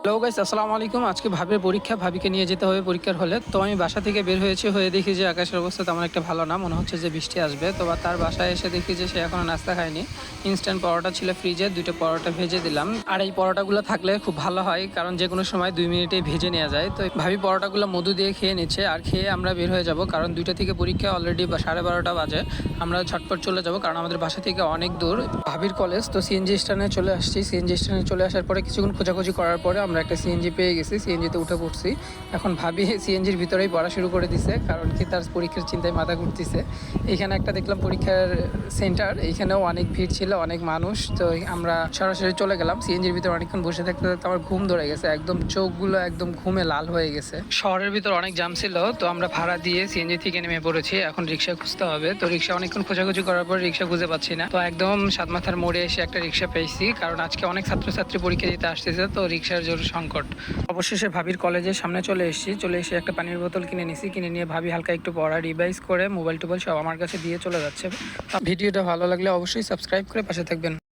Hello guys, আসসালামু আলাইকুম। আজকে ভাবির পরীক্ষা, ভাবিকে নিয়ে যেতে হবে পরীক্ষার হলে। তো আমি বাসা থেকে বের হয়েছি, হয়ে দেখি যে আকাশের অবস্থা তেমন একটা ভালো না, মনে হচ্ছে যে বৃষ্টি আসবে। তো তার বাসায় এসে দেখি যে সে এখনো নাস্তা খায়নি। ইনস্ট্যান্ট পরোটা ছিল ফ্রিজে, 2টা পরোটা ভেজে দিলাম। আর এই পরোটাগুলো থাকলে খুব ভালো হয়, কারণ যে কোনো সময় 2 মিনিটেই ভেজে নেওয়া যায়। তো ভাবি পরোটাগুলো মধু দিয়ে খেয়ে নিচ্ছে, আর খেয়ে আমরা বের হয়ে যাব, কারণ 2টা থেকে পরীক্ষা, অলরেডি 12:30 বাজে। আমরা ঝটপট চলে যাব, কারণ আমাদের বাসা থেকে অনেক দূর ভাবির কলেজ। তো সিএনজি স্ট্যান্ডে চলে আসছি। সিএনজি স্ট্যান্ডে চলে আসার পরে কিছুক্ষণ খোঁজাখুঁজি করার পরে আমরা একটা সিএনজি পেয়ে গেছি, সিএনজিতে উঠে পড়ছি। এখন ভাবি সিএনজির ভিতরেই পড়া শুরু করে দিছে, কারণ কি তার পরীক্ষার চিন্তায় মাথা ঘুরতেছে। এইখানে একটা দেখলাম পরীক্ষার সেন্টার, এইখানেও অনেক ভিড় ছিল, অনেক মানুষ। তো আমরা সরাসরি চলে গেলাম। সিএনজির ভিতরে অনেকক্ষণ বসে থাকতে থাকতে আমার ঘুম ধরে গেছে, একদম চোখগুলো একদম ঘুমে লাল হয়ে গেছে। শহরের ভিতর অনেক জাম ছিল, তো আমরা ভাড়া দিয়ে সিএনজি থেকে নেমে পড়েছি। এখন রিক্সা খুঁজতে হবে। তো রিক্সা অনেকক্ষণ খোঁজাখুঁজি করার পর রিক্সা খুঁজে পাচ্ছি না। তো একদম সাতমাথার মোড়ে এসে একটা রিক্সা পেয়েছি, কারণ আজকে অনেক ছাত্রছাত্রী পরীক্ষা দিতে আসতেছে, তো রিক্সার জোর সংকট। অবশেষে ভাবির কলেজের সামনে চলে এসেছি। চলে এসে একটা পানির বোতল কিনে নিছি, কিনে নিয়ে ভাবি হালকা একটু পড়া রিভাইজ করে মোবাইল টোবাইল সব আমার কাছে দিয়ে চলে যাচ্ছে। ভিডিওটা ভালো লাগলে অবশ্যই সাবস্ক্রাইব করে পাশে থাকবেন।